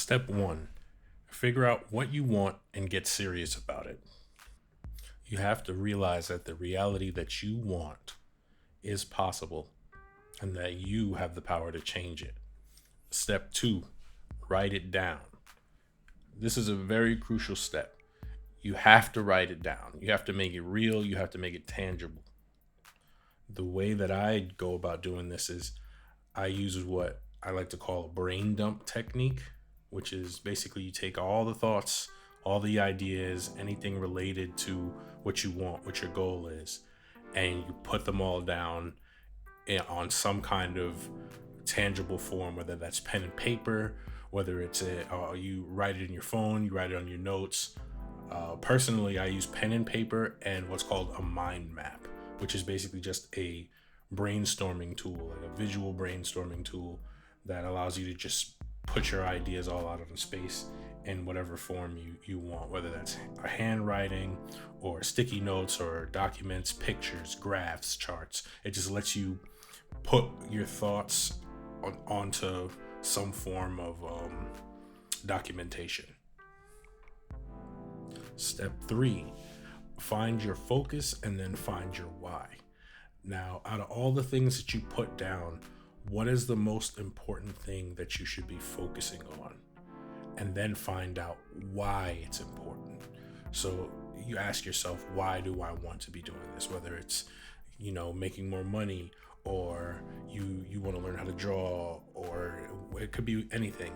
Step one, figure out what you want and get serious about it. You have to realize that the reality that you want is possible and that you have the power to change it. Step two, write it down. This is a very crucial step. You have to write it down. You have to make it real. You have to make it tangible. The way that I go about doing this is I use what I like to call a brain dump technique, which is basically you take all the thoughts, all the ideas, anything related to what you want, what your goal is, and you put them all down on some kind of tangible form, whether that's pen and paper, whether you write it in your phone, you write it on your notes. Personally, I use pen and paper and what's called a mind map, which is basically just a brainstorming tool, like a visual brainstorming tool that allows you to just put your ideas all out on space in whatever form you want, whether that's a handwriting or sticky notes or documents, pictures, graphs, charts. It just lets you put your thoughts onto some form of documentation. Step three, find your focus and then find your why. Now, out of all the things that you put down, what is the most important thing that you should be focusing on? And then find out why it's important. So you ask yourself, why do I want to be doing this? Whether it's, making more money, or you want to learn how to draw, or it could be anything.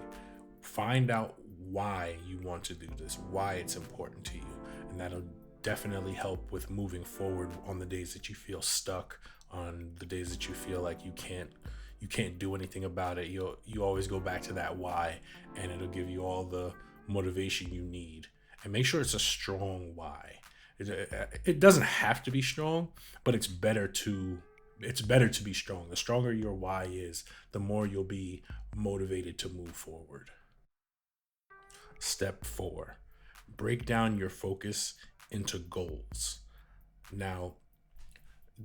Find out why you want to do this, why it's important to you, and that'll definitely help with moving forward on the days that you feel stuck, on the days that you feel like you can't do anything about it. You always go back to that why, and it'll give you all the motivation you need. And make sure it's a strong why. It doesn't have to be strong, but it's better to be strong. The stronger your why is, the more you'll be motivated to move forward. Step four, break down your focus into goals. Now,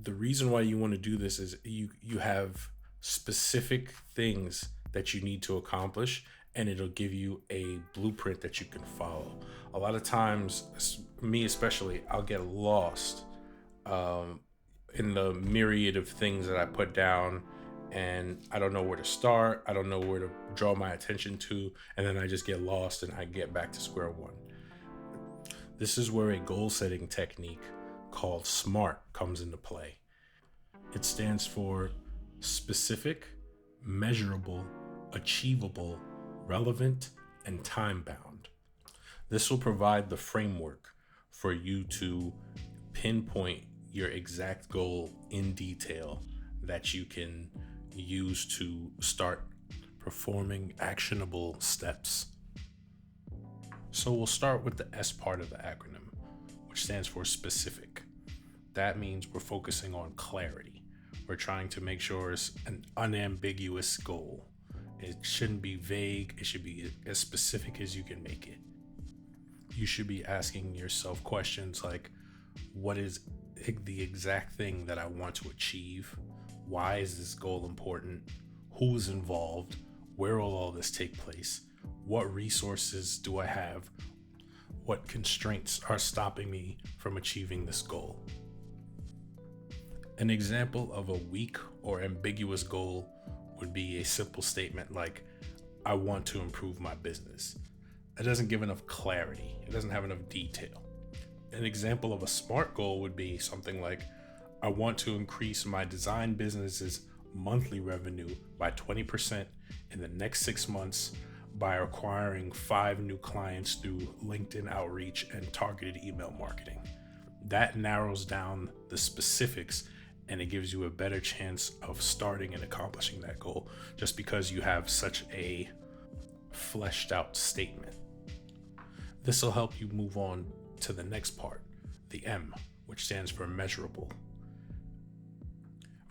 the reason why you want to do this is you have specific things that you need to accomplish, and it'll give you a blueprint that you can follow. A lot of times, me especially, I'll get lost in the myriad of things that I put down, and I don't know where to start. I don't know where to draw my attention to, and then I just get lost and I get back to square one. This is where a goal setting technique called SMART comes into play. It stands for specific, measurable, achievable, relevant, and time bound. This will provide the framework for you to pinpoint your exact goal in detail that you can use to start performing actionable steps. So we'll start with the S part of the acronym, which stands for specific. That means we're focusing on clarity. We're trying to make sure it's an unambiguous goal. It shouldn't be vague. It should be as specific as you can make it. You should be asking yourself questions like, what is the exact thing that I want to achieve? Why is this goal important? Who's involved? Where will all this take place? What resources do I have? What constraints are stopping me from achieving this goal? An example of a weak or ambiguous goal would be a simple statement like, I want to improve my business. That doesn't give enough clarity. It doesn't have enough detail. An example of a SMART goal would be something like, I want to increase my design business's monthly revenue by 20% in the next 6 months by acquiring 5 new clients through LinkedIn outreach and targeted email marketing. That narrows down the specifics, and it gives you a better chance of starting and accomplishing that goal just because you have such a fleshed out statement. This will help you move on to the next part, the M, which stands for measurable.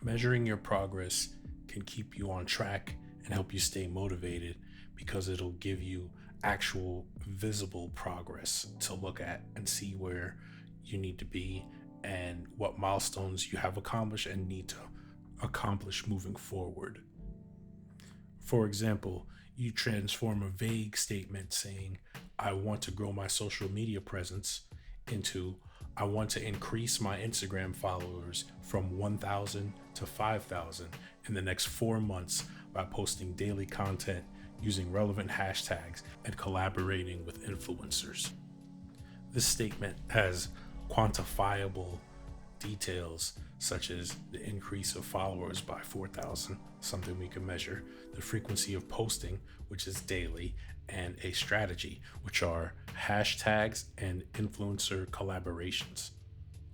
Measuring your progress can keep you on track and help you stay motivated because it'll give you actual visible progress to look at and see where you need to be and what milestones you have accomplished and need to accomplish moving forward. For example, You transform a vague statement saying, I want to grow my social media presence into, I want to increase my Instagram followers from 1,000 to 5,000 in the next 4 months by posting daily content, using relevant hashtags, and collaborating with influencers. This statement has quantifiable details such as the increase of followers by 4,000, something we can measure, the frequency of posting, which is daily, and a strategy, which are hashtags and influencer collaborations.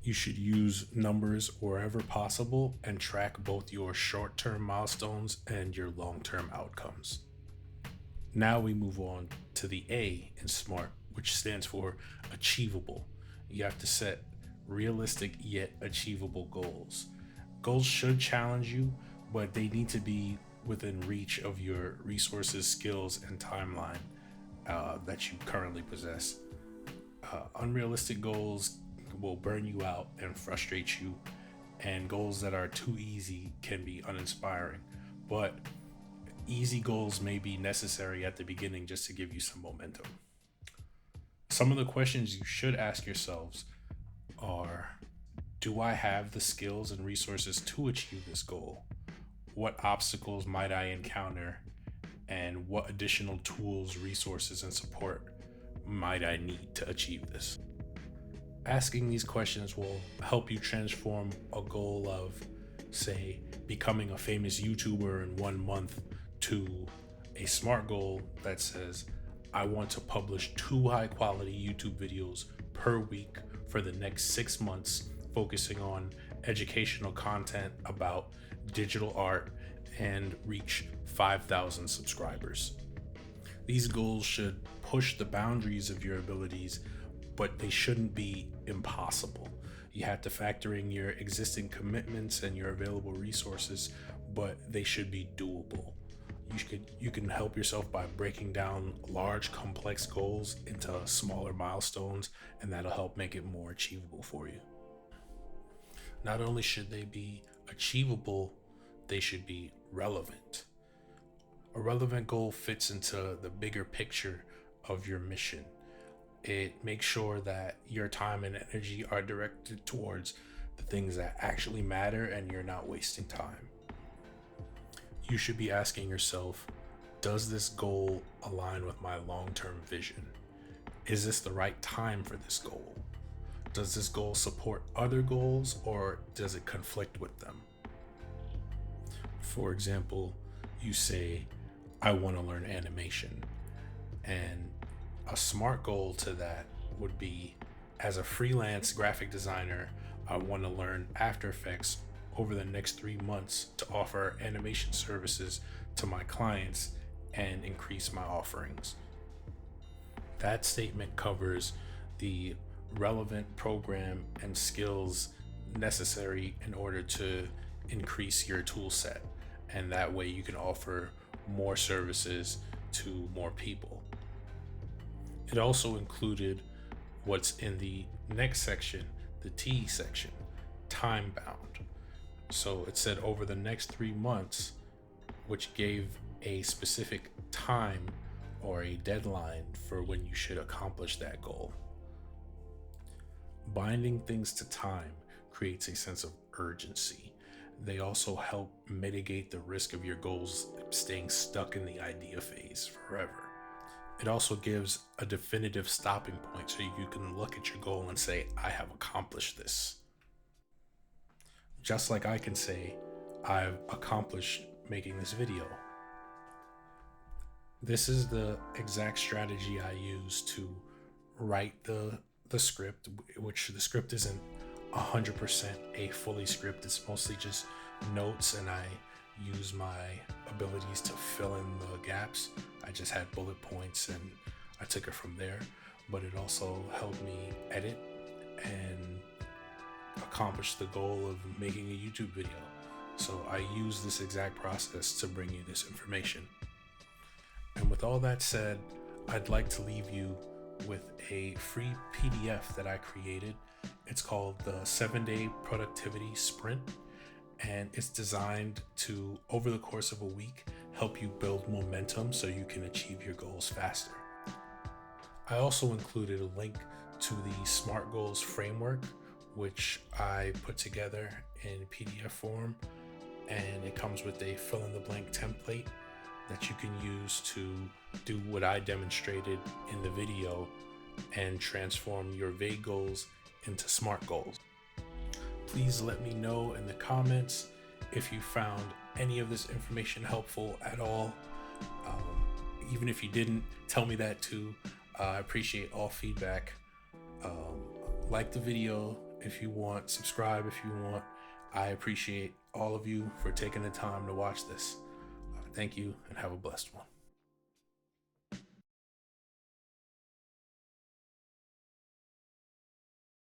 You should use numbers wherever possible and track both your short term milestones and your long term outcomes. Now we move on to the A in SMART, which stands for achievable. You have to set realistic yet achievable goals. Goals should challenge you, but they need to be within reach of your resources, skills, and timeline that you currently possess. Unrealistic goals will burn you out and frustrate you, and goals that are too easy can be uninspiring. But easy goals may be necessary at the beginning just to give you some momentum. Some of the questions you should ask yourselves are, do I have the skills and resources to achieve this goal? What obstacles might I encounter? And what additional tools, resources, and support might I need to achieve this? Asking these questions will help you transform a goal of, say, becoming a famous YouTuber in 1 month to a SMART goal that says, I want to publish 2 high quality YouTube videos per week for the next 6 months, focusing on educational content about digital art and reach 5,000 subscribers. These goals should push the boundaries of your abilities, but they shouldn't be impossible. You have to factor in your existing commitments and your available resources, but they should be doable. You can help yourself by breaking down large, complex goals into smaller milestones, and that'll help make it more achievable for you. Not only should they be achievable, they should be relevant. A relevant goal fits into the bigger picture of your mission. It makes sure that your time and energy are directed towards the things that actually matter and you're not wasting time. You should be asking yourself, does this goal align with my long-term vision? Is this the right time for this goal? Does this goal support other goals or does it conflict with them? For example, you say, I want to learn animation. And a SMART goal to that would be, as a freelance graphic designer, I want to learn After Effects over the next 3 months to offer animation services to my clients and increase my offerings. That statement covers the relevant program and skills necessary in order to increase your tool set, and that way you can offer more services to more people. It also included what's in the next section, the T section, time bound. So it said over the next 3 months, which gave a specific time or a deadline for when you should accomplish that goal. Binding things to time creates a sense of urgency. They also help mitigate the risk of your goals staying stuck in the idea phase forever. It also gives a definitive stopping point so you can look at your goal and say, I have accomplished this. Just like I can say, I've accomplished making this video. This is the exact strategy I use to write the script, which the script isn't 100% a fully script. It's mostly just notes, and I use my abilities to fill in the gaps. I just had bullet points and I took it from there, but it also helped me edit and accomplish the goal of making a YouTube video. So I use this exact process to bring you this information. And with all that said, I'd like to leave you with a free PDF that I created. It's called the 7-Day Productivity Sprint, and it's designed to, over the course of a week, help you build momentum so you can achieve your goals faster. I also included a link to the SMART Goals framework, which I put together in PDF form, and it comes with a fill in the blank template that you can use to do what I demonstrated in the video and transform your vague goals into SMART goals. Please let me know in the comments if you found any of this information helpful at all. Even if you didn't, tell me that too. I appreciate all feedback. Like the video if you want, subscribe if you want. I appreciate all of you for taking the time to watch this. Thank you and have a blessed one.